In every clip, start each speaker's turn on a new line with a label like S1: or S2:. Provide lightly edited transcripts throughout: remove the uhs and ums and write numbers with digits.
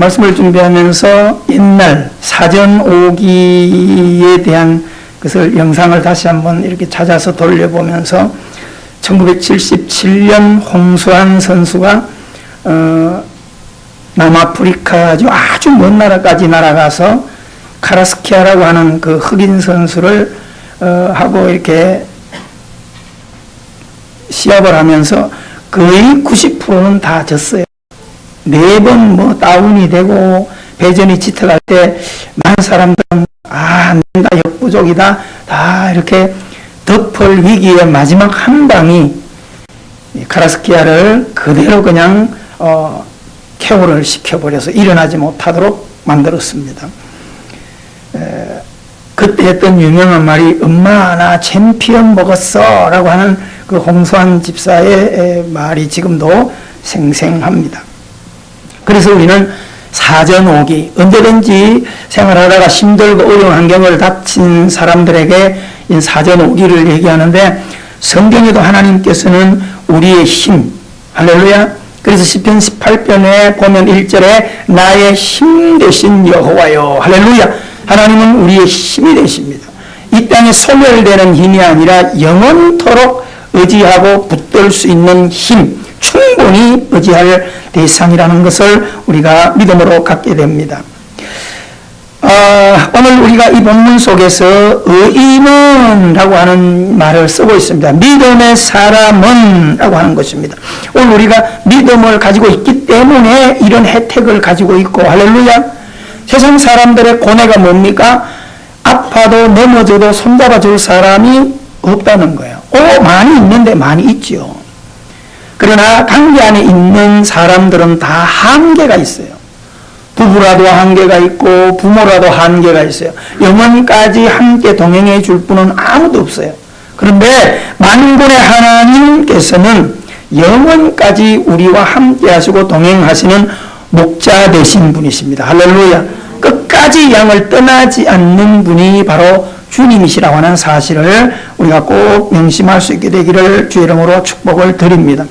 S1: 말씀을 준비하면서 옛날 사전 오기에 대한 것을 영상을 다시 한번 이렇게 찾아서 돌려보면서 1977년 홍수환 선수가 남아프리카 아주 먼 나라까지 날아가서 카라스키아라고 하는 그 흑인 선수를 하고 이렇게 시합을 하면서 거의 90%는 다 졌어요. 4번 뭐 다운이 되고 배전이 짙어갈 때 많은 사람들은 내가 역부족이다 다 이렇게 덮을 위기의 마지막 한 방이 카라스키아를 그대로 그냥 KO를 시켜버려서 일어나지 못하도록 만들었습니다. 그때 했던 유명한 말이 엄마 나 챔피언 먹었어 라고 하는 그 홍수환 집사의 말이 지금도 생생합니다. 그래서 우리는 사전 오기, 언제든지 생활하다가 힘들고 어려운 환경을 닥친 사람들에게 이 사전 오기를 얘기하는데, 성경에도 하나님께서는 우리의 힘, 할렐루야. 그래서 시편 18편에 보면 1절에 나의 힘 되신 여호와여, 할렐루야. 하나님은 우리의 힘이 되십니다. 이 땅에 소멸되는 힘이 아니라 영원토록 의지하고 붙들 수 있는 힘, 충분히 의지할 대상이라는 것을 우리가 믿음으로 갖게 됩니다. 오늘 우리가 이 본문 속에서 의인은 라고 하는 말을 쓰고 있습니다. 믿음의 사람은 라고 하는 것입니다. 오늘 우리가 믿음을 가지고 있기 때문에 이런 혜택을 가지고 있고, 할렐루야. 세상 사람들의 고뇌가 뭡니까? 아파도 넘어져도 손잡아 줄 사람이 없다는 거예요. 많이 있는데 많이 있죠. 그러나 관계 안에 있는 사람들은 다 한계가 있어요. 부부라도 한계가 있고 부모라도 한계가 있어요. 영원까지 함께 동행해 줄 분은 아무도 없어요. 그런데 만군의 하나님께서는 영원까지 우리와 함께 하시고 동행하시는 목자 되신 분이십니다. 할렐루야. 끝까지 양을 떠나지 않는 분이 바로 주님이시라고 하는 사실을 우리가 꼭 명심할 수 있게 되기를 주의 이름으로 축복을 드립니다.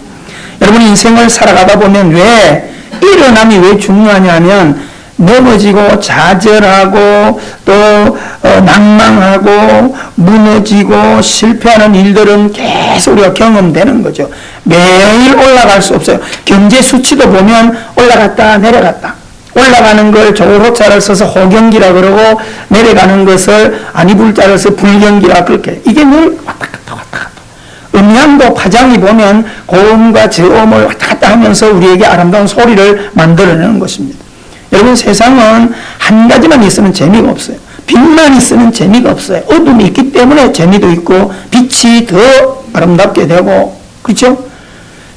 S1: 여러분, 인생을 살아가다 보면 왜 일어남이 왜 중요하냐면, 넘어지고 좌절하고 또 낭망하고 무너지고 실패하는 일들은 계속 우리가 경험되는 거죠. 매일 올라갈 수 없어요. 경제 수치도 보면 올라갔다 내려갔다. 올라가는 걸 조로자를 써서 호경기라 그러고, 내려가는 것을 아니불자를 써서 불경기라 그렇게, 이게 늘 왔다 갔다 왔다 갔다. 음양도 파장이 보면 고음과 저음을 왔다 갔다 하면서 우리에게 아름다운 소리를 만들어내는 것입니다. 여러분, 세상은 한 가지만 있으면 재미가 없어요. 빛만 있으면 재미가 없어요. 어둠이 있기 때문에 재미도 있고 빛이 더 아름답게 되고, 그렇죠?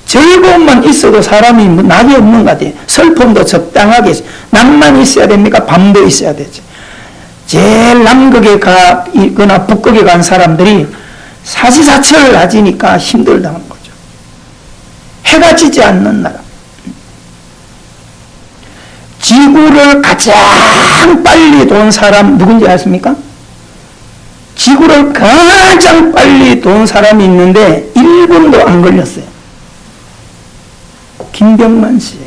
S1: 즐거움만 있어도 사람이 낙이 없는 것 같아요. 슬픔도 적당하게, 낮만 있어야 됩니까? 밤도 있어야 되지. 제일 남극에 가거나 북극에 간 사람들이 사시사철을 가지니까 힘들다는 거죠. 해가 지지 않는 나라. 지구를 가장 빨리 돈 사람 누군지 아십니까? 지구를 가장 빨리 돈 사람이 있는데 1분도 안 걸렸어요. 김병만 씨.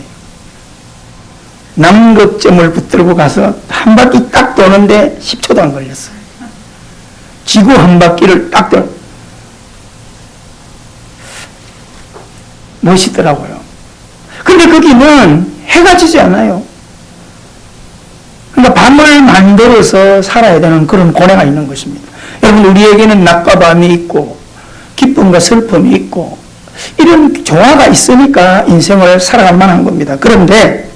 S1: 남극점을 붙들고 가서 한 바퀴 딱 도는데 10초도 안 걸렸어요. 지구 한 바퀴를 딱 돌. 멋있더라고요. 근데 거기는 해가 지지 않아요. 그러니까 밤을 만들어서 살아야 되는 그런 고뇌가 있는 것입니다. 여러분, 우리에게는 낮과 밤이 있고 기쁨과 슬픔이 있고 이런 조화가 있으니까 인생을 살아갈 만한 겁니다. 그런데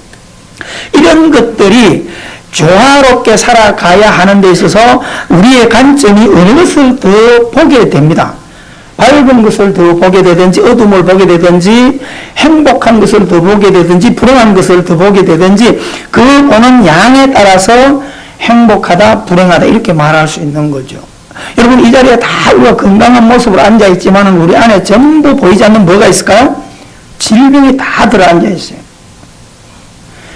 S1: 이런 것들이 조화롭게 살아가야 하는 데 있어서 우리의 관점이 어느 것을 더 보게 됩니다. 밝은 것을 더 보게 되든지, 어둠을 보게 되든지, 행복한 것을 더 보게 되든지, 불행한 것을 더 보게 되든지, 그 보는 양에 따라서 행복하다, 불행하다 이렇게 말할 수 있는 거죠. 여러분, 이 자리에 다 우리가 건강한 모습으로 앉아있지만 우리 안에 전부 보이지 않는 뭐가 있을까요? 질병이 다 들어앉아 있어요.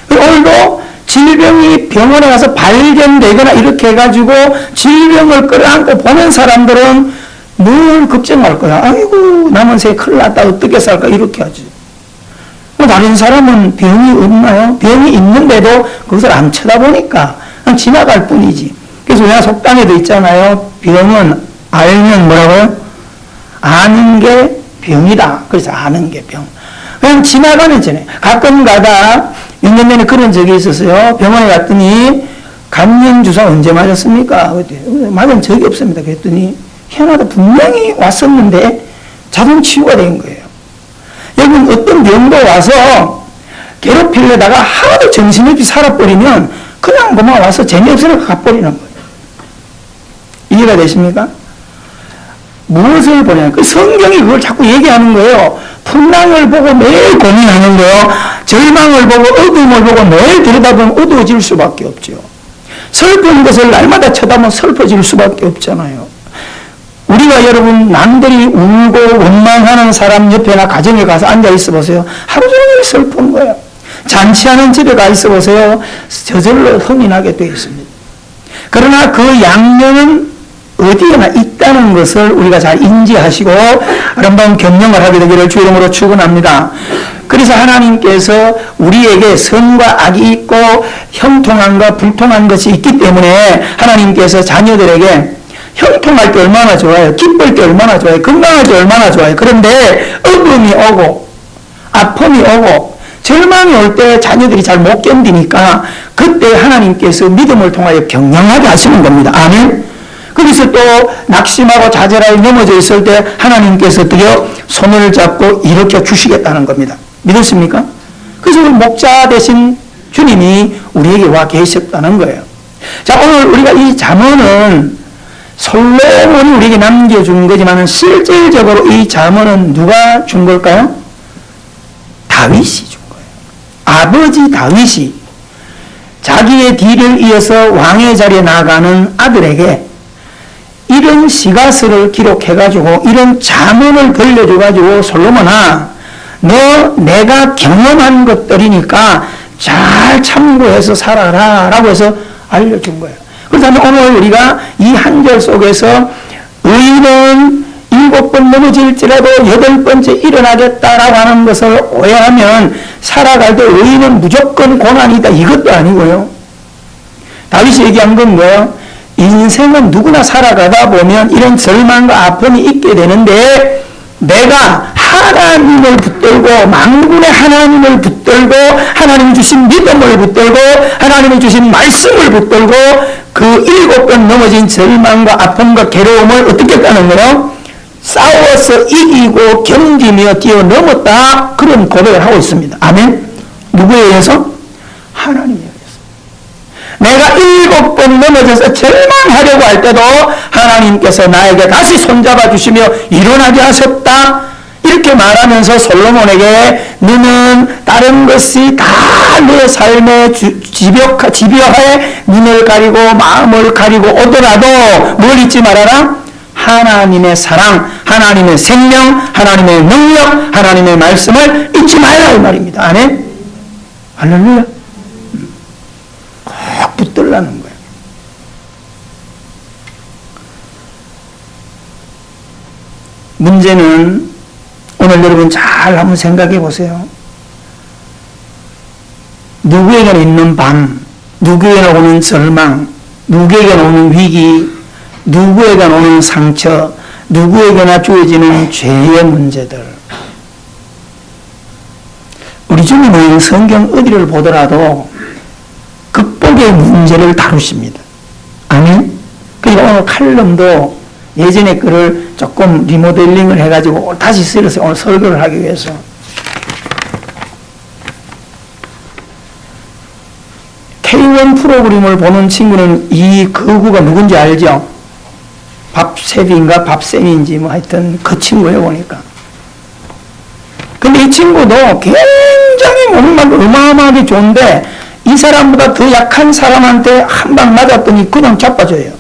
S1: 오늘도 질병이 병원에 가서 발견되거나 이렇게 해가지고 질병을 끌어안고 보는 사람들은 늘 걱정할 거야. 아이고, 남은 새 큰일 났다. 어떻게 살까? 이렇게 하지. 다른 사람은 병이 없나요? 병이 있는데도 그것을 안 쳐다보니까 그냥 지나갈 뿐이지. 그래서 우리나라 속담에도 있잖아요. 병은 알면 뭐라고요? 아는 게 병이다. 그래서 아는 게 병. 그냥 지나가는 전에 가끔 가다 몇 년 전에 그런 적이 있었어요. 병원에 갔더니 감염 주사 언제 맞았습니까? 맞은 적이 없습니다. 그랬더니 희한하다. 분명히 왔었는데 자동 치유가 된 거예요. 여러분 어떤 병도 와서 괴롭히려다가 하나도 정신없이 살아버리면 그냥 그만 와서 재미없으니까 가버리는 거예요. 이해가 되십니까? 무엇을 보냐? 그 성경이 그걸 자꾸 얘기하는 거예요. 풍랑을 보고 매일 고민하는 거예요. 절망을 보고 어둠을 보고 매일 들여다보면 어두워질 수밖에 없죠. 슬픈 것을 날마다 쳐다보면 슬퍼질 수밖에 없잖아요. 우리가 여러분 남들이 울고 원망하는 사람 옆에나 가정에 가서 앉아 있어 보세요. 하루 종일 슬픈 거예요. 잔치하는 집에 가 있어 보세요. 저절로 흥이 나게 되어 있습니다. 그러나 그 양면은 어디에나 있다는 것을 우리가 잘 인지하시고 아름다운 경영을 하게 되기를 주 이름으로 축원합니다. 그래서 하나님께서 우리에게 선과 악이 있고 형통함과 불통한 것이 있기 때문에 하나님께서 자녀들에게 형통할 때 얼마나 좋아요. 기쁠 때 얼마나 좋아요. 건강할 때 얼마나 좋아요. 그런데 어둠이 오고 아픔이 오고 절망이 올 때 자녀들이 잘 못 견디니까 그때 하나님께서 믿음을 통하여 격려하게 하시는 겁니다. 아멘. 거기서 또 낙심하고 좌절하여 넘어져 있을 때 하나님께서 드디어 손을 잡고 일으켜 주시겠다는 겁니다. 믿으십니까? 그래서 목자 되신 주님이 우리에게 와 계셨다는 거예요. 자, 오늘 우리가 이 잠언은 솔로몬이 우리에게 남겨준 거지만 실질적으로 이 잠언은 누가 준 걸까요? 다윗이 준 거예요. 아버지 다윗이 자기의 뒤를 이어서 왕의 자리에 나가는 아들에게 이런 시가서를 기록해가지고 이런 잠언을 들려줘가지고 솔로몬아 너 내가 경험한 것들이니까 잘 참고해서 살아라 라고 해서 알려준 거예요. 그렇다면 오늘 우리가 이 한 절 속에서 의인은 7번 넘어질지라도 8번째 일어나겠다라고 하는 것을 오해하면 살아갈 때 의인은 무조건 고난이다 이것도 아니고요. 다윗이 얘기한 건 뭐예요? 인생은 누구나 살아가다 보면 이런 절망과 아픔이 있게 되는데 내가 하나님을 붙들고 만군의 하나님을 붙들고 하나님 주신 믿음을 붙들고 하나님이 주신 말씀을 붙들고 그 7번 넘어진 절망과 아픔과 괴로움을 어떻게 했다는 거예요? 싸워서 이기고 견디며 뛰어넘었다 그런 고백을 하고 있습니다. 아멘. 누구에 의해서? 하나님에 의해서. 내가 7번 넘어져서 절망하려고 할 때도 하나님께서 나에게 다시 손잡아 주시며 일어나게 하셨다. 이렇게 말하면서 솔로몬에게 너는 다른 것이 다 내 삶의 지벽하에 눈을 가리고 마음을 가리고 오더라도 뭘 잊지 말아라? 하나님의 사랑, 하나님의 생명, 하나님의 능력, 하나님의 말씀을 잊지 말라 이 말입니다. 아멘? 할렐루야. 꼭 붙들라는 거예요. 문제는 오늘 여러분 잘 한번 생각해 보세요. 누구에게나 있는 밤, 누구에게나 오는 절망, 누구에게나 오는 위기, 누구에게나 오는 상처, 누구에게나 주어지는 죄의 문제들. 우리 주님은 성경 어디를 보더라도 극복의 문제를 다루십니다. 아멘? 그리고 오늘 칼럼도 예전에 글을 조금 리모델링을 해가지고 다시 쓰여서 오늘 설교를 하기 위해서. K1 프로그램을 보는 친구는 이 거구가 누군지 알죠? 밥셉인가 밥쌤인지 뭐 하여튼 그 친구예요 보니까. 근데 이 친구도 굉장히 몸만 어마어마하게 좋은데 이 사람보다 더 약한 사람한테 한 방 맞았더니 그냥 자빠져요.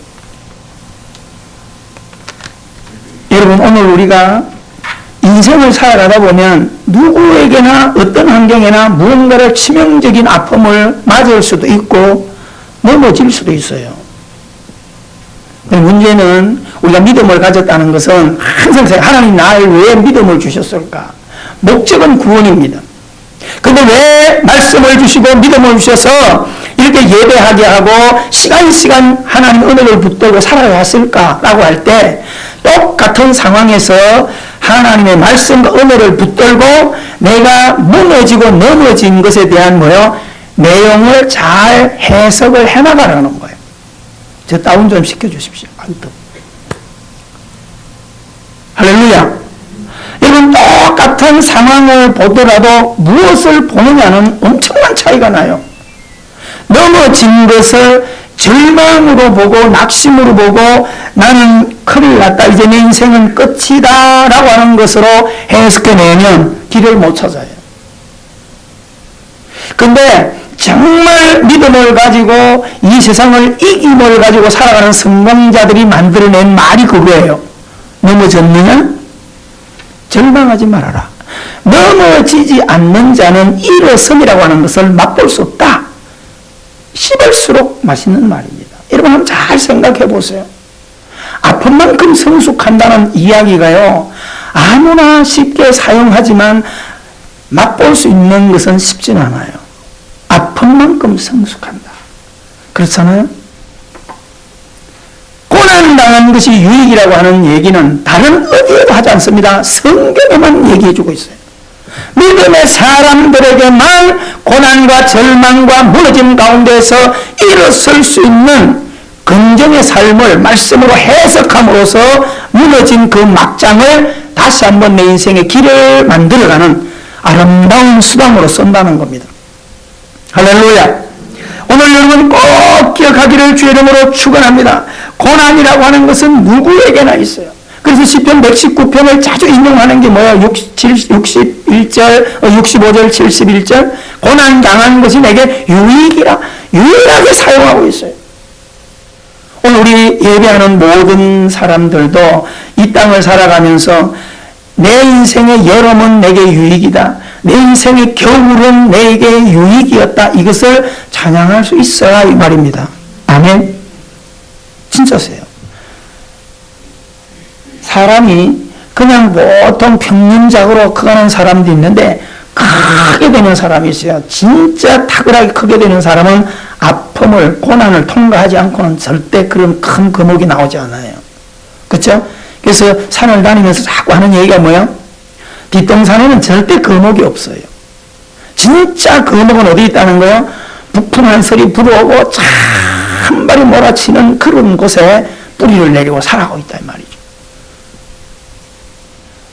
S1: 여러분 오늘 우리가 인생을 살아가다 보면 누구에게나 어떤 환경에나 무언가를 치명적인 아픔을 맞을 수도 있고 넘어질 수도 있어요. 문제는 우리가 믿음을 가졌다는 것은 항상 하나님 나를 왜 믿음을 주셨을까? 목적은 구원입니다. 근데 왜 말씀을 주시고 믿음을 주셔서 이렇게 예배하게 하고 시간 하나님 은혜를 붙들고 살아왔을까라고 할 때 똑같은 상황에서 하나님의 말씀과 은혜를 붙들고 내가 무너지고 넘어진 것에 대한 내용을 잘 해석을 해나가라는 거예요. 저 다운 좀 시켜주십시오. 할렐루야. 여러분, 똑같은 상황을 보더라도 무엇을 보느냐는 엄청난 차이가 나요. 넘어진 것을 절망으로 보고 낙심으로 보고 나는 큰일 났다, 이제 내 인생은 끝이다 라고 하는 것으로 해석해내면 길을 못 찾아요. 근데 정말 믿음을 가지고 이 세상을 이김을 가지고 살아가는 성공자들이 만들어낸 말이 그거예요. 넘어졌느냐? 절망하지 말아라. 넘어지지 않는 자는 일어섬이라고 하는 것을 맛볼 수 없다. 씹을수록 맛있는 말입니다. 여러분 한번 잘 생각해 보세요. 아픈 만큼 성숙한다는 이야기가요, 아무나 쉽게 사용하지만 맛볼 수 있는 것은 쉽진 않아요. 아픈 만큼 성숙한다. 그렇잖아요? 고난당한 것이 유익이라고 하는 얘기는 다른 어디에도 하지 않습니다. 성경에만 얘기해주고 있어요. 믿음의 사람들에게만 고난과 절망과 무너짐 가운데서 일어설 수 있는 긍정의 삶을 말씀으로 해석함으로써 무너진 그 막장을 다시 한번 내 인생의 길을 만들어가는 아름다운 수단으로 쓴다는 겁니다. 할렐루야. 오늘 여러분 꼭 기억하기를 주의 이름으로 축원합니다. 고난이라고 하는 것은 누구에게나 있어요. 그래서 시편 119편을 자주 인용하는 게 뭐예요? 61절, 65절, 71절. 고난 당한 것이 내게 유일하게 사용하고 있어요. 오늘 우리 예배하는 모든 사람들도 이 땅을 살아가면서 내 인생의 여름은 내게 유익이다, 내 인생의 겨울은 내게 유익이었다, 이것을 찬양할 수 있어야 이 말입니다. 아멘. 진짜세요. 사람이 그냥 보통 평균적으로 커가는 사람도 있는데 크게 되는 사람이 있어요. 진짜 탁월하게 크게 되는 사람은 아픔을, 고난을 통과하지 않고는 절대 그런 큰 거목이 나오지 않아요. 그렇죠? 그래서 산을 다니면서 자꾸 하는 얘기가 뭐야? 뒷동산에는 절대 거목이 없어요. 진짜 거목은 어디 있다는 거예요? 북풍한 설이 불어오고 한 발이 몰아치는 그런 곳에 뿌리를 내리고 살아가고 있다 이 말이죠.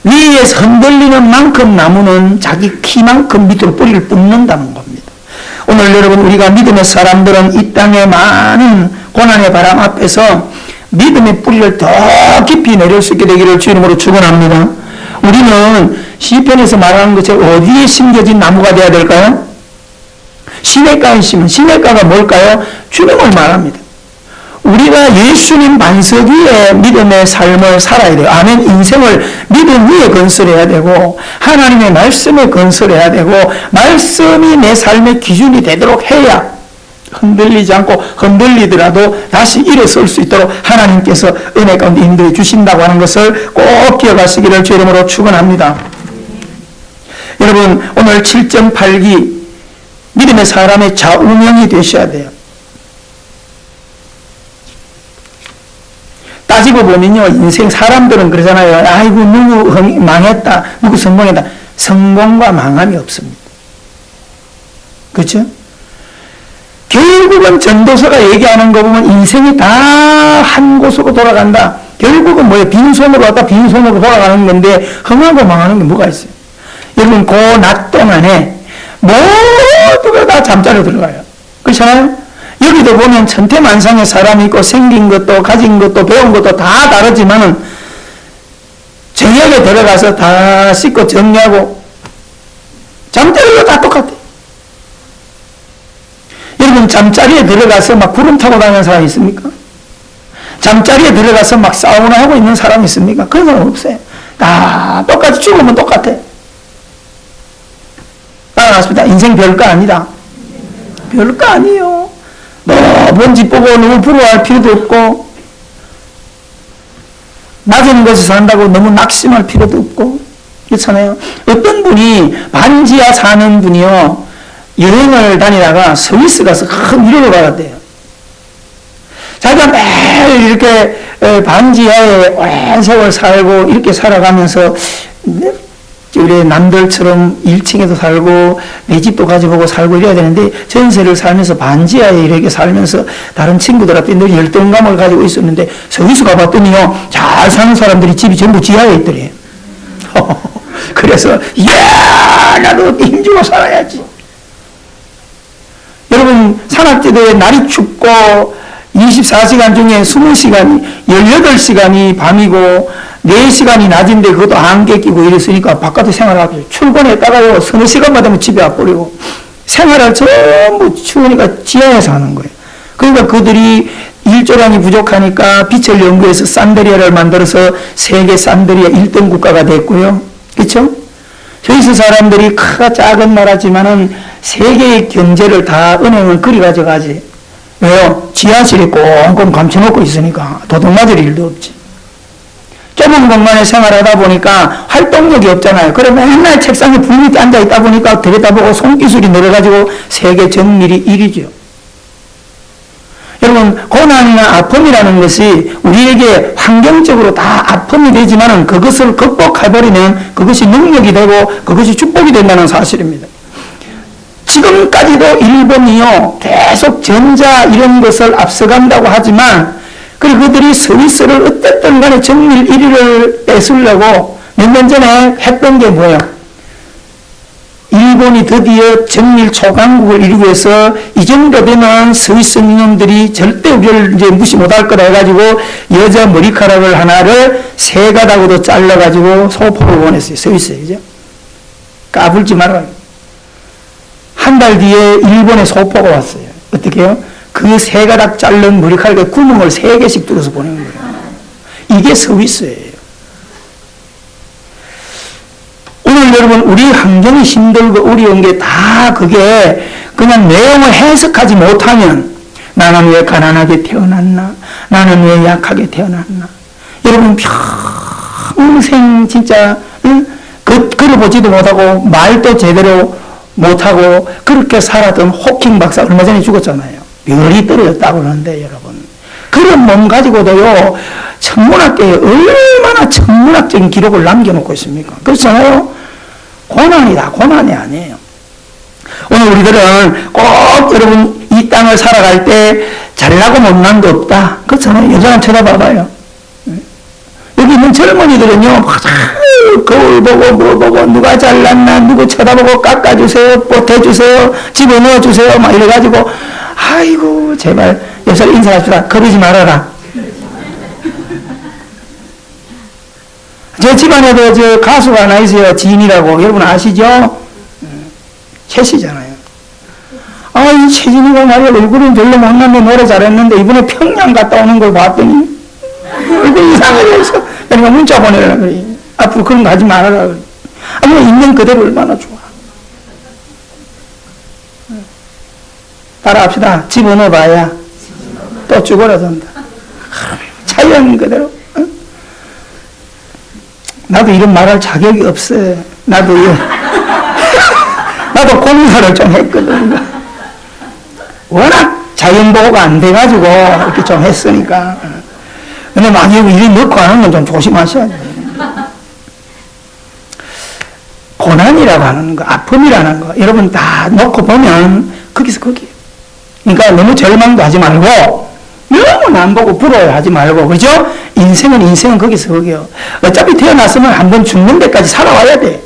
S1: 위에서 흔들리는 만큼 나무는 자기 키만큼 밑으로 뿌리를 뿜는다는 겁니다. 오늘 여러분, 우리가 믿음의 사람들은 이 땅의 많은 고난의 바람 앞에서 믿음의 뿌리를 더 깊이 내릴 수 있게 되기를 주 이름으로 축원합니다. 우리는 시편에서 말하는 것처럼 어디에 심겨진 나무가 되어야 될까요? 시냇가에 심은, 시냇가가 뭘까요? 주님을 말합니다. 우리가 예수님 반석 위에 믿음의 삶을 살아야 돼요. 아멘. 인생을 믿음 위에 건설해야 되고 하나님의 말씀에 건설해야 되고 말씀이 내 삶의 기준이 되도록 해야 흔들리지 않고 흔들리더라도 다시 일어설 수 있도록 하나님께서 은혜 가운데 인도해 주신다고 하는 것을 꼭 기억하시기를 주 이름으로 축원합니다. 여러분, 오늘 7.8기 믿음의 사람의 좌우명이 되셔야 돼요. 따지고 보면요, 인생 사람들은 그러잖아요. 아이고, 누구 망했다, 누구 성공했다. 성공과 망함이 없습니다. 그렇죠? 결국은 전도서가 얘기하는 거 보면 인생이 다 한 곳으로 돌아간다. 결국은 뭐예요? 빈손으로 왔다 빈손으로 돌아가는 건데 흥하고 망하는 게 뭐가 있어요? 여러분, 그 낮 동안에 모두가 다 잠자리에 들어가요. 그렇잖아요? 여기도 보면 천태만상의 사람이 있고 생긴 것도 가진 것도 배운 것도 다 다르지만은 저녁에 들어가서 다 씻고 정리하고 잠자리도 다 똑같아요. 여러분, 잠자리에 들어가서 막 구름 타고 다니는 사람이 있습니까? 잠자리에 들어가서 막 사우나 하고 있는 사람이 있습니까? 그런 사람 없어요. 다 똑같이 죽으면 똑같아. 따라갔습니다. 인생 별거 아니다. 별거 아니에요. 먼 집 보고 너무 부러워할 필요도 없고 낮은 곳에 산다고 너무 낙심할 필요도 없고 그렇잖아요. 어떤 분이 반지하 사는 분이요, 여행을 다니다가 스위스 가서 큰 위로를 받았대요. 자기가 매일 이렇게 반지하에 오랜 세월 살고 이렇게 살아가면서 우리 남들처럼 1층에도 살고 내 집도 가져보고 살고 이래야 되는데 전세를 살면서 반지하에 이렇게 살면서 다른 친구들한테 늘 열등감을 가지고 있었는데 스위스 가봤더니요, 잘 사는 사람들이 집이 전부 지하에 있더래요. 그래서 이야, 나도 힘주고 살아야지. 여러분, 산악지대에 날이 춥고 24시간 중에 20시간이 18시간이 밤이고 4시간이 낮인데 그것도 안개 끼고 이랬으니까 바깥에 생활하고 출근했다가요 서너 시간만 되면 집에 와버리고 생활을 전부 추우니까 지하에서 하는 거예요. 그러니까 그들이 일조량이 부족하니까 빛을 연구해서 산드리아를 만들어서 세계 산드리아 1등 국가가 됐고요. 그렇죠? 스위스 사람들이 크가 작은 나라지만은 세계의 경제를 다 은행을 그리 가져가지. 왜요? 지하실에 꽁꽁 감춰놓고 있으니까 도둑맞을 일도 없지. 좁은 공간에 생활하다 보니까 활동력이 없잖아요. 그래 맨날 책상에 불 밑에 앉아있다 보니까 들여다보고 손기술이 늘어가지고 세계 정밀이 1위죠. 여러분, 고난이나 아픔이라는 것이 우리에게 환경적으로 다 아픔이 되지만 그것을 극복해버리면 그것이 능력이 되고 그것이 축복이 된다는 사실입니다. 지금까지도 일본이요, 계속 전자 이런 것을 앞서간다고 하지만, 그리고 그들이 스위스를 어쨌든 간에 정밀 1위를 뺏으려고 몇 년 전에 했던 게 뭐예요? 일본이 드디어 정밀 초강국을 이루기 위해서 이 정도 되면 스위스 민원들이 절대 우리를 이제 무시 못할 거라 해가지고 여자 머리카락을 하나를 3가닥으로 잘라가지고 소포를 보냈어요. 스위스에. 그죠? 까불지 말아요. 한 달 뒤에 일본에 소포가 왔어요. 어떻게 해요? 그 3가닥 자른 머리카락에 구멍을 3개씩 뚫어서 보낸 거예요. 이게 스위스예요. 오늘 여러분, 우리 환경이 힘들고 어려운 게 다 그게 그냥 내용을 해석하지 못하면 나는 왜 가난하게 태어났나? 나는 왜 약하게 태어났나? 여러분, 평생 진짜 걸어보지도 못하고 말도 제대로 못하고 그렇게 살았던 호킹 박사 얼마 전에 죽었잖아요. 별이 떨어졌다고 그러는데 여러분, 그런 몸 가지고도요 천문학계에 얼마나 천문학적인 기록을 남겨놓고 있습니까? 그렇잖아요. 고난이다. 고난이 아니에요. 오늘 우리들은 꼭 여러분 이 땅을 살아갈 때 잘나고 못난도 없다. 그렇잖아요. 여자는 쳐다봐봐요. 여기 있는 젊은이들은요, 거울 보고 뭐 보고 누가 잘났나 누구 쳐다보고 깎아주세요, 보태주세요, 집어넣어주세요 막 이래가지고 아이고 제발 옆사람 인사합시다. 그러지 말아라. 제 집안에도 저 가수가 하나 있어요. 지인이라고. 여러분 아시죠? 최씨잖아요. 아, 이 최진이가 말이야 얼굴은 별로 못났는데 노래 잘했는데 이번에 평양 갔다 오는 걸 봤더니 얼굴 이상해서 그러니까 문자 보내라 그래. 앞으로 그런 거 하지 말아라 그래. 아니 있는 그대로 얼마나 좋아. 따라합시다. 집어넣어봐야 또 죽어라던다. 자연 그대로. 나도 이런 말할 자격이 없어. 나도 공사를 좀 했거든. 워낙 자연보호가 안 돼가지고 이렇게 좀 했으니까. 근데 만약에 이리 넣고 하는 건 좀 조심하셔야 돼요. 고난이라고 하는 거, 아픔이라는 거, 여러분 다 놓고 보면 거기서 거기에요. 그러니까 너무 절망도 하지 말고, 너무 남보고 부러워하지 말고, 그죠? 인생은 거기서 거기요. 어차피 태어났으면 한번 죽는 데까지 살아와야 돼.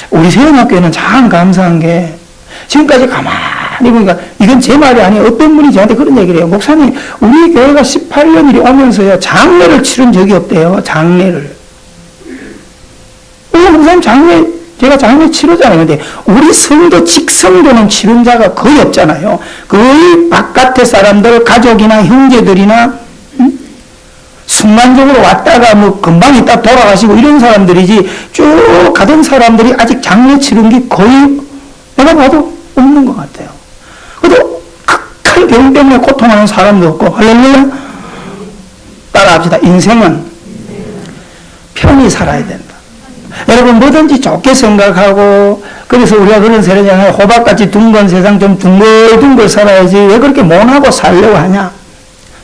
S1: 우리 세연학교에는 참 감사한 게, 지금까지 가만히 보니까, 이건 제 말이 아니에요. 어떤 분이 저한테 그런 얘기를 해요. 목사님, 우리 교회가 18년 일이 오면서요, 장례를 치른 적이 없대요. 장례를. 목사님 제가 장례 치르잖아요. 근데 우리 성도, 직성도는 치른 자가 거의 없잖아요. 거의 바깥의 사람들, 가족이나 형제들이나, 순간적으로 왔다가 뭐 금방 있다 돌아가시고 이런 사람들이지 쭉 가던 사람들이 아직 장례 치른 게 거의 내가 봐도 없는 것 같아요. 그래도 극한 병 때문에 고통하는 사람도 없고, 할렐루야. 따라합시다. 인생은 기쁨이 살아야 된다. 여러분 뭐든지 좋게 생각하고 그래서 우리가 그런 세례잖아요. 호박같이 둥근 세상 좀 둥글둥글 살아야지 왜 그렇게 못하고 살려고 하냐.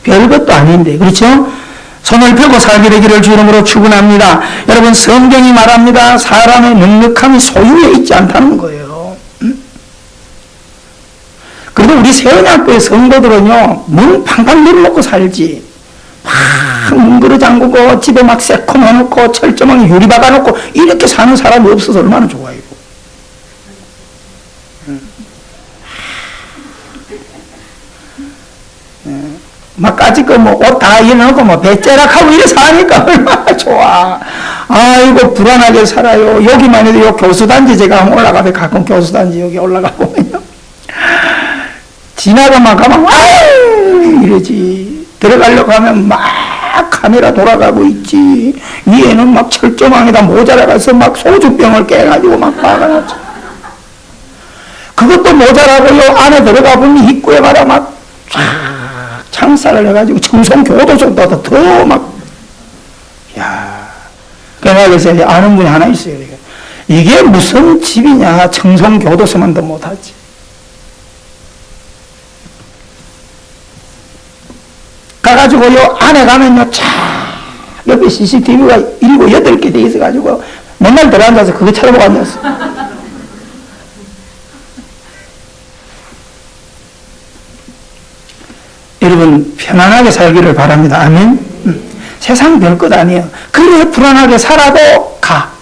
S1: 별것도 아닌데 그렇죠? 손을 펴고 살게 되기를 주 이름으로 축원합니다. 여러분 성경이 말합니다. 사람의 넉넉함이 소유에 있지 않다는 거예요. 그래도 우리 세원학교의 성도들은요 문 팡팡 내려놓고 살지. 막 문그릇 잠그고 집에 막 새콤 해놓고 철조망에 유리 박아놓고 이렇게 사는 사람이 없어서 얼마나 좋아요. 막 까짓거 뭐 옷 다 입어놓고 뭐 배째락하고 이래서 하니까 얼마나 좋아. 아이고 불안하게 살아요. 여기만 해도 요 교수단지 제가 올라가면 가끔 교수단지 여기 올라가보면요 지나가만 가면 아유 이러지. 들어가려고 하면 막 카메라 돌아가고 있지. 위에는 막 철조망에다 모자라가서 막 소주병을 깨가지고 막 박아놨지. 그것도 모자라고요. 안에 들어가 보면 입구에 가라 막 창살을 해가지고 청송교도소보다 더 막, 야. 그래서 이제 아는 분이 하나 있어요. 이게 무슨 집이냐. 청송교도소만 더 못하지. 가가지고 요 안에 가면요, 차, 옆에 CCTV가 7, 8개 돼 있어가지고 맨날 들어앉아서 그거 쳐다보고 앉았어. 여러분 편안하게 살기를 바랍니다. 아멘. 세상 별것 아니에요. 그래 불안하게 살아도 가.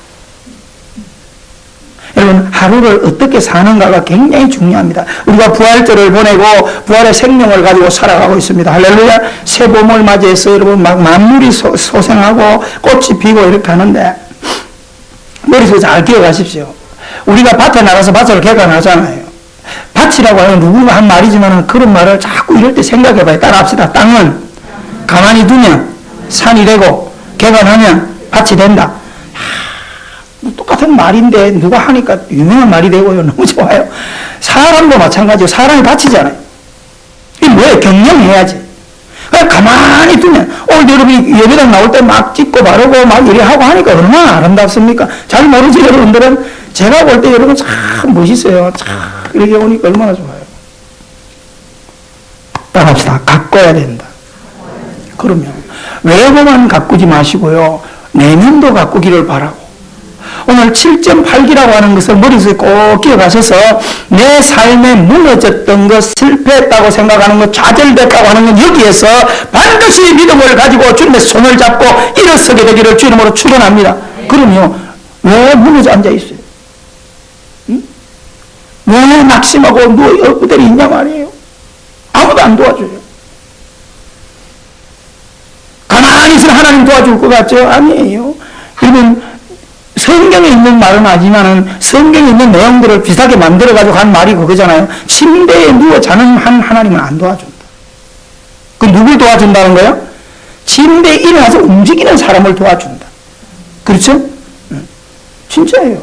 S1: 여러분 하루를 어떻게 사는가가 굉장히 중요합니다. 우리가 부활절을 보내고 부활의 생명을 가지고 살아가고 있습니다. 할렐루야. 새 봄을 맞이해서 여러분 막 만물이 소생하고 꽃이 피고 이렇게 하는데 머릿속에 잘 기억하십시오. 우리가 밭에 나가서 밭을 개간하잖아요. 밭이라고 하면 누구가 한 말이지만 그런 말을 자꾸 이럴 때 생각해봐요. 따라합시다. 땅은 가만히 두면 산이 되고 개간하면 밭이 된다. 똑같은 말인데 누가 하니까 유명한 말이 되고요. 너무 좋아요. 사람도 마찬가지예요. 사람이 밭이잖아요. 이게 뭐예요? 경영해야지. 그냥 가만히 두면 오늘 여러분이 예배당 나올 때 막 찍고 바르고 막 이래 하고 하니까 얼마나 아름답습니까? 잘 모르지 여러분들은. 제가 볼 때 여러분 참 멋있어요. 참 이렇게 오니까 얼마나 좋아요. 따라합시다. 가꿔야 된다. 그러면 외모만 가꾸지 마시고요. 내면도 가꾸기를 바라고. 오늘 7.8기라고 하는 것을 머릿속에 꼭 기억하셔서 내 삶에 무너졌던 것, 실패했다고 생각하는 것, 좌절됐다고 하는 것 여기에서 반드시 믿음을 가지고 주님의 손을 잡고 일어서게 되기를 주님으로 축원합니다. 그럼요. 왜 무너져 앉아 있어요? 응? 왜 낙심하고 누워 그대로 있냐 말이에요. 아무도 안 도와줘요. 가만히 있으면 하나님 도와줄 것 같죠? 아니에요. 여러분 성경에 있는 말은 아니지만은 성경에 있는 내용들을 비슷하게 만들어가지고 한 말이 그거잖아요. 침대에 누워 자는 한 하나님은 안 도와준다. 그 누굴 도와준다는 거예요? 침대에 일어나서 움직이는 사람을 도와준다. 그렇죠? 진짜예요.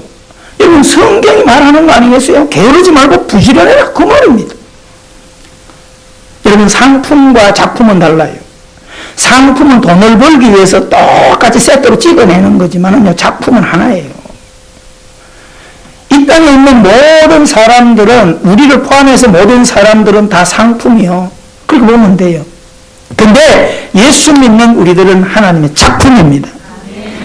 S1: 여러분 성경이 말하는 거 아니겠어요? 게으르지 말고 부지런해라 그 말입니다. 여러분 상품과 작품은 달라요. 상품은 돈을 벌기 위해서 똑같이 세트로 찍어내는 거지만요, 작품은 하나예요. 이 땅에 있는 모든 사람들은, 우리를 포함해서 모든 사람들은 다 상품이요. 그렇게 보면 돼요. 근데 예수 믿는 우리들은 하나님의 작품입니다.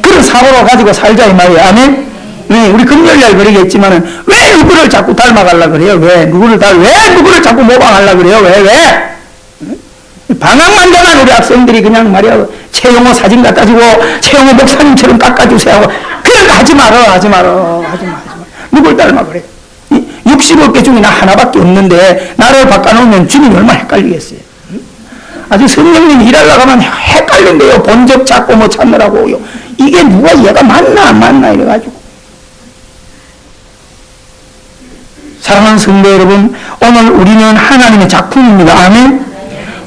S1: 그런 사고를 가지고 살자 이 말이에요. 아멘? 네, 우리 금요일날 그러겠지만은 왜 누구를 자꾸 닮아가려고 그래요? 왜 누구를 자꾸 모방하려고 그래요? 왜? 방학만 되면 우리 학생들이 그냥 말이야 최영호 사진 갖다 주고 최영호 목사님처럼 깎아주세요 하고 그런 거 하지 마라. 누굴 닮아 그래? 60억 개 중에 나 하나밖에 없는데 나를 바꿔놓으면 주님이 얼마나 헷갈리겠어요. 아주 성령님이 일하려고 하면 헷갈린대요. 본적 찾고 뭐 찾느라고요. 이게 누가 얘가 맞나 안 맞나 이래가지고. 사랑하는 성도 여러분, 오늘 우리는 하나님의 작품입니다. 아멘?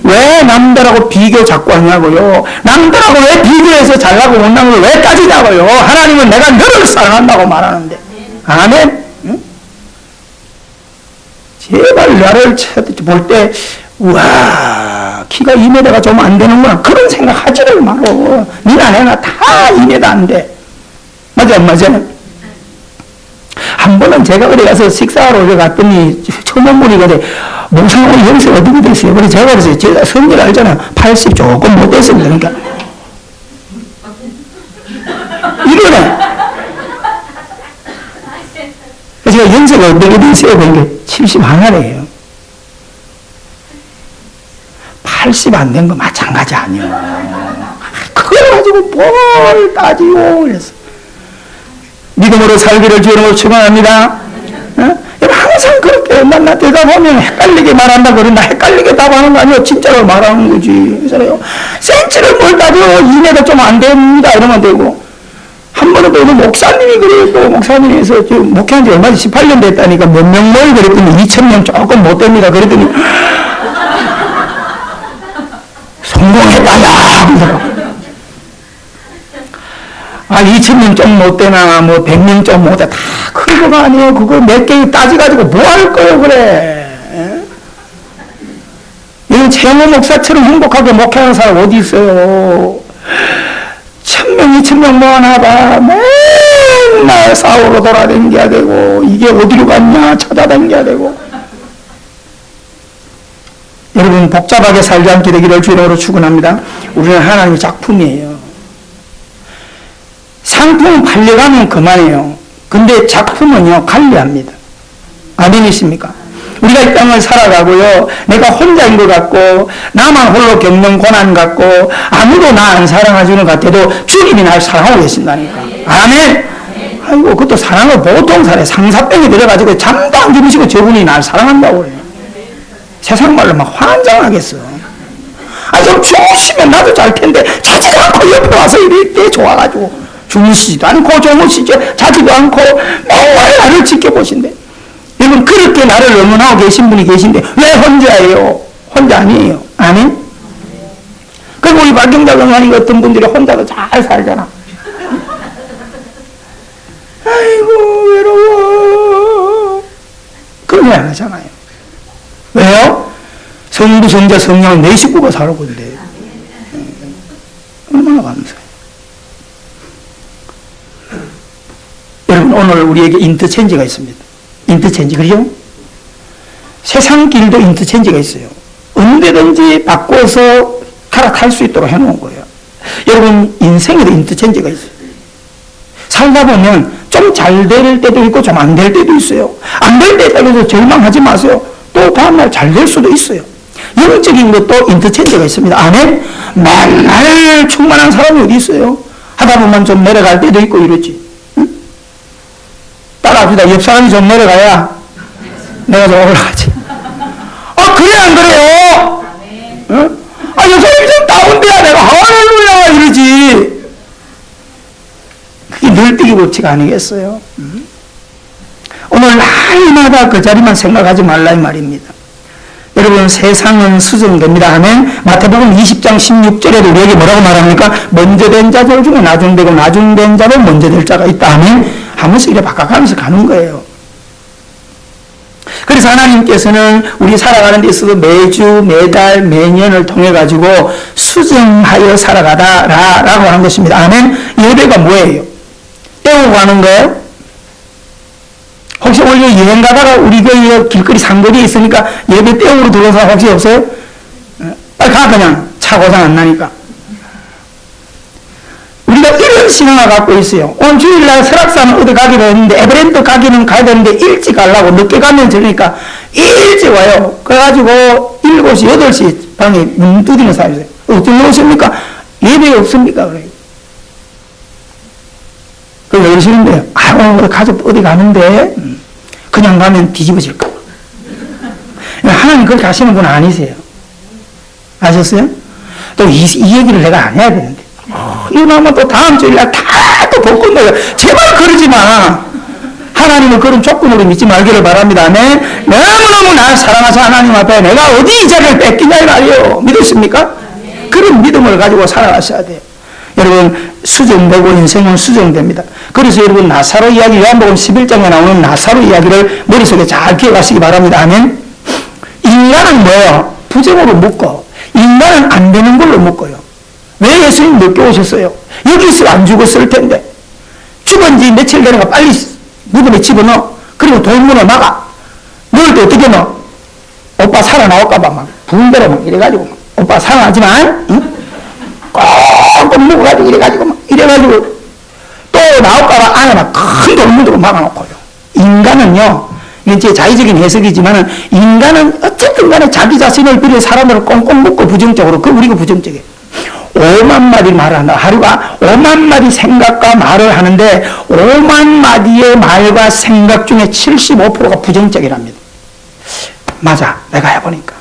S1: 왜 남들하고 비교 자꾸 하냐고요. 남들하고 왜 비교해서 잘나고 못난 걸 왜 따지냐고요. 하나님은 내가 너를 사랑한다고 말하는데. 아멘? 응? 제발 나를 볼 때 우와 키가 2m가 좀 안 되는구나 그런 생각 하지를 말어. 니나 내가 다 2m 안 돼. 맞아, 안 맞아요? 한 번은 제가 어디 가서 식사하러 어디 갔더니 처음 온 분이거든. 목사님 연세 어떻게 됐어요? 그래서 제가 그랬어요. 제가 성질 알잖아. 80 조금 못 됐습니다. 그러니까. 이러네. 제가 연세가 어떻게 됐어요? 그러니까 70 하나래요. 80 안 된 거 마찬가지 아니에요. 그걸 가지고 뭘 따지고 그랬어. 믿음으로 살기를 주님으로 축원합니다. 항상 그렇게 만나 대답하면 헷갈리게 말한다 그런다. 헷갈리게 답하는 거 아니에요. 진짜로 말하는 거지. 그래서요. 센치를 뭘 따져. 이내가 좀 안 됩니다. 이러면 되고. 한 번은 또 목사님이 그래요. 또 목사님에서 목회한 지 얼마 18년 됐다니까 몇 명 모이 그랬더니 2,000명 조금 못 됩니다. 그랬더니 성공했다. 야! 2,000명 좀 못 되나, 100명 좀 못 돼. 다 그거가 아니에요. 그걸 몇 개 따져가지고 뭐 할 거예요, 그래. 이런 최영호 목사처럼 행복하게 목회하는 사람 어디 있어요? 1,000명, 2,000명 모아놔봐. 맨날 싸우러 돌아다녀야 되고, 이게 어디로 갔냐 찾아다녀야 되고. 여러분, 복잡하게 살지 않게 되기를 주님으로 축원합니다. 우리는 하나님의 작품이에요. 상품은 팔려가면 그만해요. 근데 작품은요, 관리합니다. 아멘이십니까? 우리가 이 땅을 살아가고요, 내가 혼자인 것 같고, 나만 홀로 겪는 고난 같고, 아무도 나 안 사랑해주는 것 같아도 주님이 날 사랑하고 계신다니까. 아멘! 아이고, 그것도 사랑을 보통 사랑해. 상사병이 들어가지고 잠도 안 주무시고 저분이 날 사랑한다고 그래요. 세상 말로 막 환장하겠어. 좀 주무시면 나도 잘 텐데, 자지도 않고 옆에 와서 이럴 때 좋아가지고. 주무시지도 않고 자지도 않고 맨날 나를 지켜보신대. 여러분 그렇게 나를 응원하고 계신 분이 계신데 왜 혼자예요? 혼자 아니에요. 아멘? 그리고 우리 박경자 강사님 같은 분들이 혼자도 잘 살잖아. 아이고 외로워. 그런 말 안 하잖아요. 왜요? 성부, 성자, 성령 내 식구가 살고 있는데 얼마나 감사해요. 여러분 오늘 우리에게 인터체인지가 있습니다. 인터체인지 그죠? 세상 길도 인터체인지가 있어요. 언제든지 바꿔서 갈아탈 수 있도록 해놓은 거예요. 여러분 인생에도 인터체인지가 있어요. 살다 보면 좀 잘 될 때도 있고 좀 안 될 때도 있어요. 안 될 때에 따라서 절망하지 마세요. 또 다음날 잘 될 수도 있어요. 영적인 것도 인터체인지가 있습니다. 아멘? 맨날 충만한 사람이 어디 있어요? 하다 보면 좀 내려갈 때도 있고 이러지. 따라합시다. 옆 사람이 좀 내려가야 내가 좀 올라가지. 그래 안 그래요? 응? 옆 사람이 좀 다운돼야 내가 할렐루야 이러지. 그게 늘뛰기 법칙 아니겠어요? 오늘 날마다 그 자리만 생각하지 말라 이 말입니다. 여러분 세상은 수정됩니다. 아멘. 마태복음 20장 16절에도 우리에게 뭐라고 말합니까? 먼저 된 자들 중에 나중되고 나중된 자로 먼저 될 자가 있다. 아멘. 하면서 이래 바꿔가면서 가는 거예요. 그래서 하나님께서는 우리 살아가는 데 있어서 매주 매달 매년을 통해 가지고 수정하여 살아가다 라고 하는 것입니다. 아멘. 예배가 뭐예요? 떼고 가는 거예요? 혹시 오늘 여행 가다가 우리 그 길거리 상거리에 있으니까 예배 떼우러 들어온 사람 혹시 없어요? 빨리 가 그냥 차 고장 안 나니까. 우리가 이런 신앙을 갖고 있어요. 오늘 주일날 설악산 어디 가기로 했는데 에베랜드 가기는 가야 되는데 일찍 가려고 늦게 가면 되니까 일찍 와요. 그래가지고 7시 8시 방에 문 두드리는 사람이 있어요. 어떻게 오십니까? 예배 없습니까? 그래요. 왜 그러시는데요? 우리 가족 어디 가는데 그냥 가면 뒤집어질까 봐. 하나님 그렇게 하시는 분 아니세요. 아셨어요? 또 이 얘기를 내가 안 해야 되는데 이러면 또 다음 주일날 다 또 복권 넣어요. 제발 그러지 마. 하나님은 그런 조건으로 믿지 말기를 바랍니다. 아멘. 너무너무 날 사랑하셔 하나님 앞에 내가 어디 이 자리를 뺏기냐 이 말이에요. 믿으십니까? 그런 믿음을 가지고 살아가셔야 돼요. 여러분 수정되고 인생은 수정됩니다. 그래서 여러분 나사로 이야기 요한복음 11장에 나오는 나사로 이야기를 머릿속에 잘 기억하시기 바랍니다. 아멘. 인간은 뭐예요? 부정으로 묶어. 인간은 안 되는 걸로 묶어요. 왜 예수님 늦게 오셨어요? 여기 있으면 안 죽었을 텐데. 죽은 사람들이 며칠 되니까 빨리 무덤에 집어넣어. 그리고 돌문을 막아. 넣을 때 어떻게 넣어? 오빠 살아나올까봐 막 부은대로 막 이래가지고 막, 오빠 살아나지만 응? 꼭 묶어가지고 이래가지고 막 이래가지고 또 나올까봐 안에 막 큰 돌문으로 막아놓고요. 인간은요, 이게 자의적인 해석이지만은 인간은 어쨌든 간에 자기 자신을 비롯해 사람을 꽁꽁 묶고 부정적으로, 그 우리가 부정적이에요. 5만 마디 말을 한다. 하루가 5만 마디 생각과 말을 하는데 5만 마디의 말과 생각 중에 75%가 부정적이랍니다. 맞아. 내가 해보니까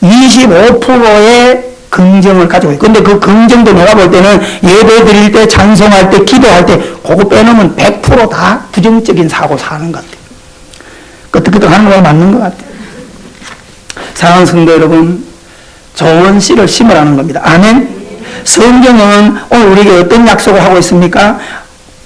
S1: 25%의 긍정을 가지고 있고, 근데 그 긍정도 내가 볼 때는 예배 드릴 때, 찬송할 때, 기도할 때 그거 빼놓으면 100% 다 부정적인 사고 사는 것 같아요. 끄떡끄떡 하는 거가 맞는 것 같아요. 사랑하는 성도 여러분, 좋은 씨를 심으라는 겁니다. 아멘. 성경은 오늘 우리에게 어떤 약속을 하고 있습니까?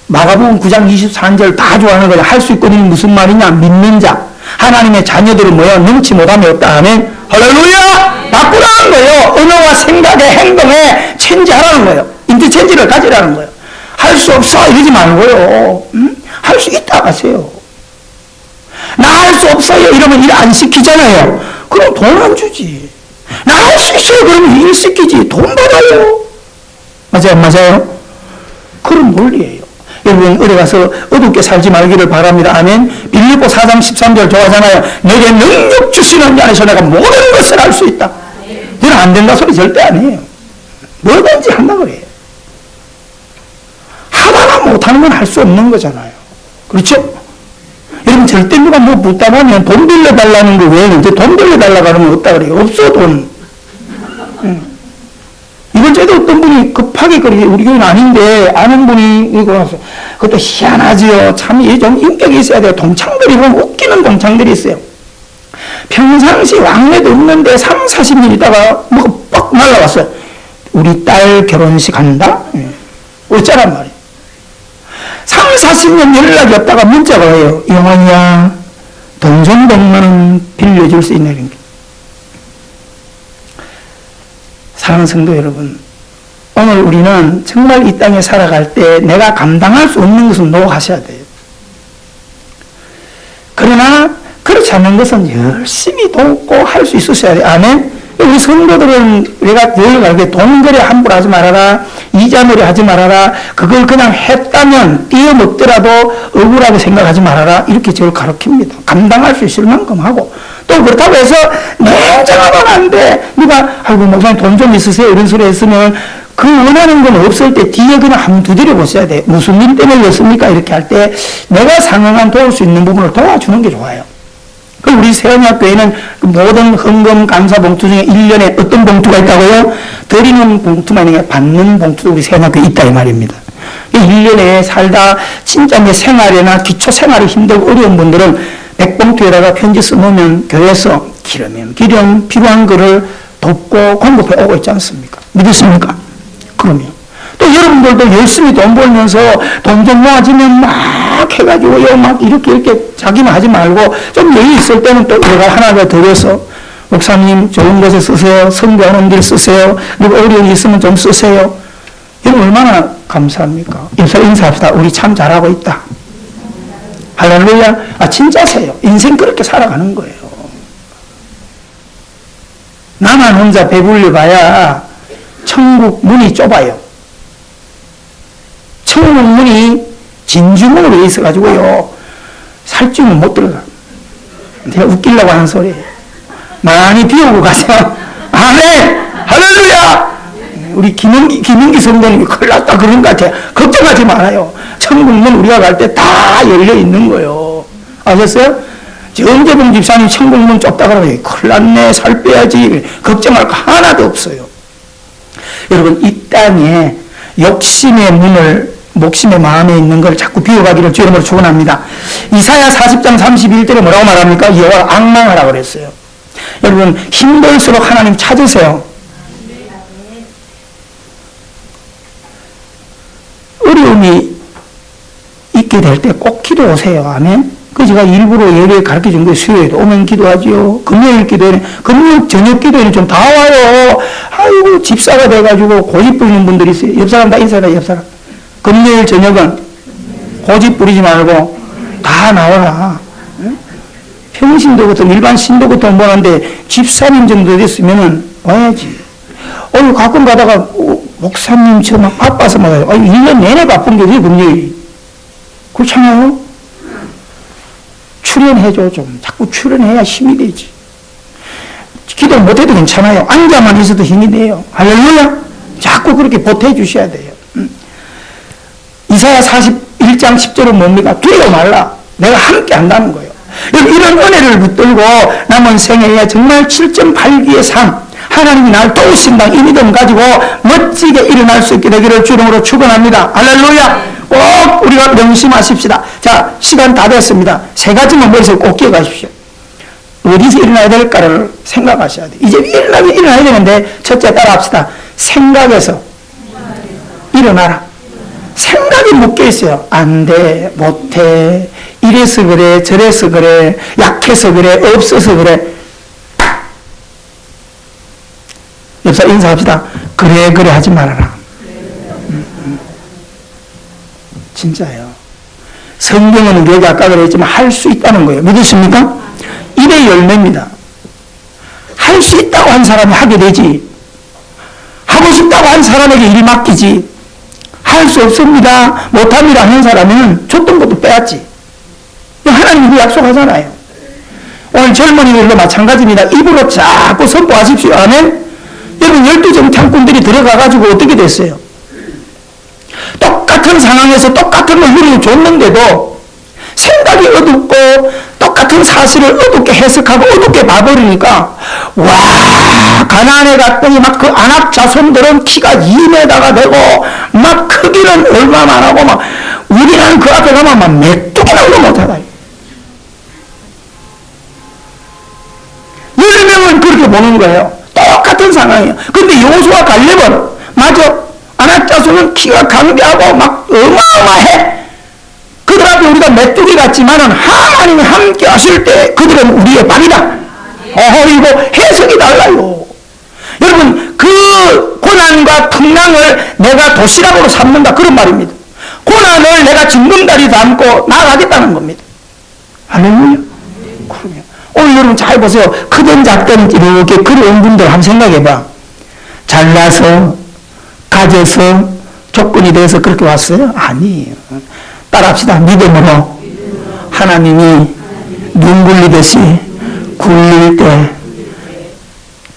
S1: 마가복음 9장 23절 다 좋아하는 거예요. 할 수 있거든. 무슨 말이냐? 믿는 자, 하나님의 자녀들은 뭐야? 능치 못함이 없다. 아멘. 할렐루야! 바꾸라는 거예요. 언어와 생각에 행동에 체인지하라는 거예요. 인터체인지를 가지라는 거예요. 할 수 없어 이러지 말고요. 할 수 있다 하세요. 나 할 수 없어요 이러면 일 안 시키잖아요. 그럼 돈 안 주지. 나 할 수 있어요 그러면 일 시키지. 돈 받아요. 맞아요? 맞아요? 그런 논리예요. 여러분 어디 가서 어둡게 살지 말기를 바랍니다. 아멘. 빌립보 4장 13절 좋아하잖아요. 내게 능력 주시는 자 안에서 내가 모든 것을 할 수 있다. 너는 안 된다 소리 절대 아니에요. 뭐든지 한다 그래요. 하다가 못하는 건 할 수 없는 거잖아요. 그렇죠? 여러분 절대 누가 뭐 묻다 보면 돈 빌려달라는 거 외에는 돈 빌려달라고 하면 없다 그래요. 없어 돈. 이번 주에도 어떤 분이 급하게 우리 교회는 아닌데 아는 분이 이거 와서 그것도 희한하지요. 참 좀 인격이 있어야 돼요. 동창들이 보면 웃기는 동창들이 있어요. 평상시 왕래도 없는데 3, 40년 있다가 뭐가 뻑 날라왔어요. 우리 딸 결혼식 한다? 어쩌란 말이에요. 3, 40년 연락이 없다가 문자가 와요. 영원이야, 돈 좀 100만 원 빌려줄 수 있나 이런 게. 사랑하는 성도 여러분, 오늘 우리는 정말 이 땅에 살아갈 때 내가 감당할 수 없는 것은 노하셔야 돼요. 그러나 그렇지 않는 것은 열심히 돕고 할 수 있으셔야 돼요. 아멘. 우리 성도들은 우리가 늘 알게 돈 거래 함부로 하지 말아라, 이자 놀이 하지 말아라, 그걸 그냥 했다면 띄어먹더라도 억울하게 생각하지 말아라, 이렇게 저를 가르칩니다. 감당할 수 있을 만큼 하고, 또 그렇다고 해서 냉정하면 안 돼. 누가 아이고 목사님 돈 좀 있으세요 이런 소리 했으면 그 원하는 건 없을 때 뒤에 그냥 한번 두드려 보셔야 돼. 무슨 일 때문이었습니까? 이렇게 할 때 내가 상응한 도울 수 있는 부분을 도와주는 게 좋아요. 그럼 우리 세원학교에는 모든 헌금 감사 봉투 중에 1년에 어떤 봉투가 있다고요? 드리는 봉투만 아니라 받는 봉투도 우리 세원학교에 있다 이 말입니다. 1년에 살다 진짜 내 생활이나 기초 생활이 힘들고 어려운 분들은 100봉투에다가 편지 써놓으면 교회에서 기르면 기름 필요한 거를 돕고 공급해 오고 있지 않습니까? 믿으십니까? 그러면 또 여러분들도 열심히 돈 벌면서 돈 좀 모아지면 막 해가지고요, 막 이렇게 자기만 하지 말고 좀 여유 있을 때는 또 내가 하나 더 드려서 목사님 좋은 곳에 쓰세요. 선교하는 길 쓰세요. 누가 어려운 일 있으면 좀 쓰세요. 여러분 얼마나 감사합니까? 인사 인사합시다. 우리 참 잘하고 있다. 할렐루야. 아 진짜세요. 인생 그렇게 살아가는 거예요. 나만 혼자 배불리 봐야 천국 문이 좁아요. 천국 문이 진주문으로 돼 있어가지고요, 살찌면 못 들어가. 내가 웃기려고 하는 소리예요. 많이 비우고 가세요. 아멘! 할렐루야! 우리 김은기 성도님이 큰일 났다 그런 것 같아요. 걱정하지 말아요. 천국문 우리가 갈 때 다 열려 있는 거예요. 아셨어요? 정재봉 집사님 천국문 좁다 그러면 큰일 났네, 살 빼야지, 걱정할 거 하나도 없어요. 여러분 이 땅에 욕심의 문을, 목심의 마음에 있는 걸 자꾸 비워가기를 주의 이름으로 축원합니다. 이사야 40장 31절에 뭐라고 말합니까? 여호와를 앙망하라고 그랬어요. 여러분 힘들수록 하나님 찾으세요. 어려움이 있게 될 때 꼭 기도하세요. 아멘. 그 제가 일부러 예배 가르쳐 준 거예요. 수요일에도 오면 기도하지요. 금요일 기도에는, 금요일 저녁 기도에는 좀 다 와요. 아이고 집사가 돼가지고 고집 부리는 분들이 있어요. 옆 사람 다 인사해라. 옆 사람. 금요일 저녁은 고집 부리지 말고 다 나와라. 평신도 같은 일반 신도 같은 보는데 집사님 정도 됐으면은 와야지. 오늘 가끔 가다가 목사님 저 막 바빠서 막 1년 내내 바쁜 게 어디 금요일. 그렇잖아요. 출연해줘 좀. 자꾸 출연해야 힘이 되지. 기도 못해도 괜찮아요. 앉아만 있어도 힘이 돼요. 할렐루야. 자꾸 그렇게 보태주셔야 돼요. 이사야 41장 10절은 뭡니까? 두려워 말라. 내가 함께 한다는 거예요. 이런 은혜를 붙들고 남은 생애에 정말 7.8기의 삶, 하나님이 날 도우신다 이 믿음 가지고 멋지게 일어날 수 있게 되기를 주름으로 축원합니다. 할렐루야. 꼭 우리가 명심하십시다. 자, 시간 다 됐습니다. 세 가지만 머릿속에 꼭 기억하십시오. 어디서 일어나야 될까를 생각하셔야 돼요. 이제 일어나야 되는데 첫째 따라합시다. 생각에서 일어나라. 생각이 묶여 있어요. 안 돼, 못해, 이래서 그래, 저래서 그래, 약해서 그래, 없어서 그래. 옆사 인사합시다. 그래 하지 말아라. 진짜예요. 성경은 우리에게 아까 그랬지만 할 수 있다는 거예요. 믿으십니까? 입의 열매입니다. 할 수 있다고 한 사람이 하게 되지. 하고 싶다고 한 사람에게 일 맡기지. 할 수 없습니다. 못합니다 하는 사람은 줬던 것도 빼앗지. 하나님이 그 약속하잖아요. 오늘 젊은이들도 마찬가지입니다. 입으로 자꾸 선포하십시오. 아멘? 여러분 12정탐꾼들이 들어가가지고 어떻게 됐어요? 똑같은 상황에서 똑같은 걸 우리는 줬는데도 생각이 어둡고 똑같은 사실을 어둡게 해석하고 어둡게 봐버리니까 와 가나안에 갔더니 막 그 아낙 자손들은 키가 2m가 되고 막 크기는 얼마만 하고 막 우리는 그 앞에 가면 막 메뚜기나도 못하다. 10명은 그렇게 보는 거예요. 똑같은 상황이에요. 근데 여호수아 갈렙은 맞아. 아낙 자손은 키가 강대하고 막 어마어마해. 그들 앞에 우리가 메뚜기 같지만은 하나님이 함께 하실 때 그들은 우리의 밥이다. 이거 해석이 달라요. 여러분 그 고난과 풍랑을 내가 도시락으로 삼는다 그런 말입니다. 고난을 내가 징검다리 담고 나아가겠다는 겁니다. 할렐루야. 그러면 오늘 여러분 잘 보세요. 크든 작든 이렇게 그런 분들 한번 생각해봐. 잘나서 가져서 조건이 돼서 그렇게 왔어요? 아니에요. 따라합시다. 믿음으로 하나님이 눈 굴리듯이 굴릴 때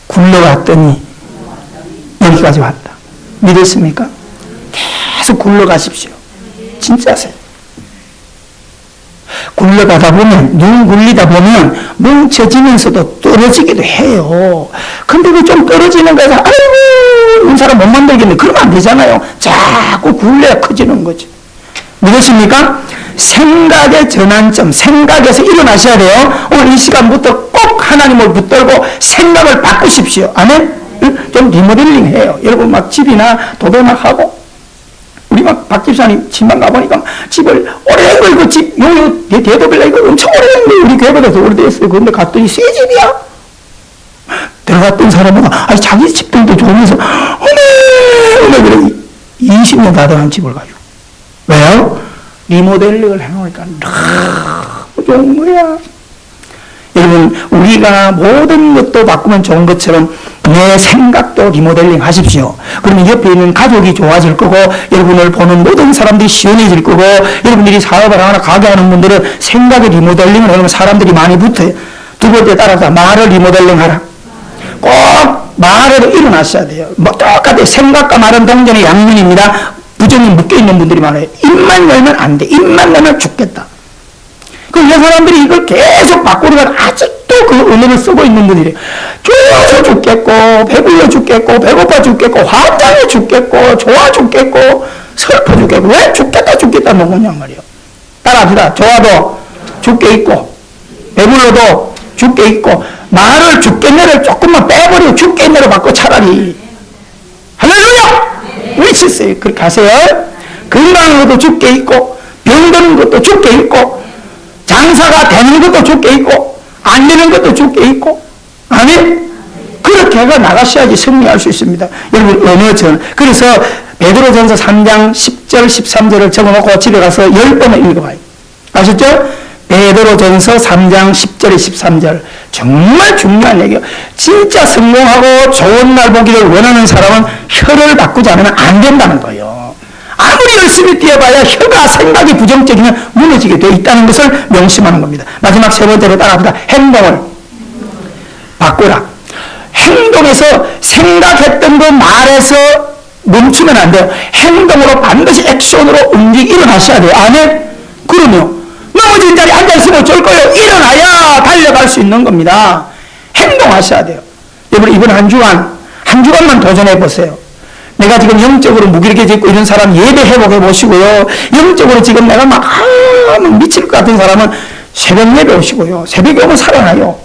S1: 굴러갔더니 여기까지 왔다. 믿었습니까? 계속 굴러가십시오. 진짜세요. 굴러가다 보면 눈 굴리다 보면 뭉쳐지면서도 떨어지기도 해요. 근데 그 좀 떨어지는 거에서 아이고 이 사람 못 만들겠네 그러면 안 되잖아요. 자꾸 굴려야 커지는 거죠. 믿으십니까? 생각의 전환점, 생각에서 일어나셔야 돼요. 오늘 이 시간부터 꼭 하나님을 붙들고 생각을 바꾸십시오. 아멘? 좀 리모델링 해요. 여러분 막 집이나 도배막 하고 우리 막 박 집사님 집만 가보니까 집을 오래된 거 이거 집 요 대도빌라 이거 엄청 오래된 거 우리 교회보다 더 오래됐어요. 그런데 갔더니 새 집이야. 들어갔던 사람은 아니 자기 집들도 좋으면서 어메 그래 20년 다 돼간 집을 가지고 왜요? 리모델링을 해놓으니까 너무 좋은 거야. 여러분 우리가 모든 것도 바꾸면 좋은 것처럼 내 생각도 리모델링 하십시오. 그러면 옆에 있는 가족이 좋아질 거고 여러분을 보는 모든 사람들이 시원해질 거고 여러분들이 사업을 하거나 가게 하는 분들은 생각의 리모델링을 하면 사람들이 많이 붙어요. 두 번째 따라서 말을 리모델링 하라. 꼭 말에도 일어나셔야 돼요. 뭐 똑같아요. 생각과 말은 동전의 양면입니다. 부정이 묶여있는 분들이 많아요. 입만 열면 안 돼. 입만 열면 죽겠다. 그 사람들이 이걸 계속 바꾸려고 아직도 그 언어를 쓰고 있는 분들이 좋아서 죽겠고 배불러 죽겠고 배고파 죽겠고 환장해 죽겠고 좋아 죽겠고 슬퍼 죽겠고 왜 죽겠다 먹었냔 말이에요. 따라합시다. 좋아도 죽게 있고 배불러도 죽게 있고 말을 죽겠네를 조금만 빼버리고 죽게 있네로 바꿔 차라리. 할렐루야! 외치세요. 그렇게 하세요. 건강한 것도 죽게 있고 병드는 것도 죽게 있고 장사가 되는 것도 죽게 있고 안 되는 것도 죽게 있고 아멘? 그렇게 해가 나가셔야지 승리할 수 있습니다. 여러분 언어전 그래서 베드로전서 3장 10 10절, 13절을 적어놓고 집에 가서 10번을 읽어봐요. 아셨죠? 베드로전서 3장 10절에 13절. 정말 중요한 얘기예요. 진짜 성공하고 좋은 날 보기를 원하는 사람은 혀를 바꾸지 않으면 안 된다는 거예요. 아무리 열심히 뛰어봐야 혀가 생각이 부정적이면 무너지게 돼 있다는 것을 명심하는 겁니다. 마지막 세 번째로 따라합니다. 행동을 바꾸라. 행동에서 생각했던 거 말에서 멈추면 안 돼요. 행동으로 반드시 액션으로 일어나셔야 돼요. 아멘? 그럼요. 넘어진 자리에 앉아있으면 어쩔 거예요. 일어나야 달려갈 수 있는 겁니다. 행동하셔야 돼요. 여러분 이번 한 주간만 도전해 보세요. 내가 지금 영적으로 무기력해져 고 이런 사람 예배 회복해 보시고요. 영적으로 지금 내가 막 미칠 것 같은 사람은 새벽 예배 오시고요. 새벽에 오면 살아나요.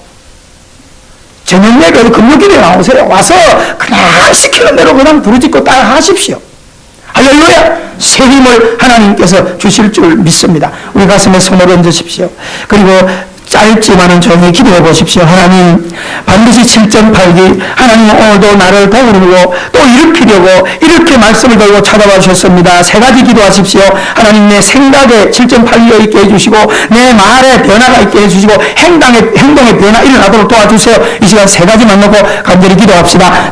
S1: 저녁 예배로 금요일에 나오세요. 와서 그냥 시키는 대로 그냥 부르짖고 따라 하십시오. 할렐루야! 새 힘을 하나님께서 주실 줄 믿습니다. 우리 가슴에 손을 얹으십시오. 그리고 짧지만은 조용히 기도해 보십시오. 하나님, 반드시 7점 8기, 하나님 오늘도 나를 도우려고 또 일으키려고 이렇게 말씀을 걸고 찾아와 주셨습니다. 세 가지 기도하십시오. 하나님, 내 생각에 7점 8기가 있게 해주시고 내 말에 변화가 있게 해주시고 행동의 변화 일어나도록 도와주세요. 이 시간 세 가지만 놓고 간절히 기도합시다.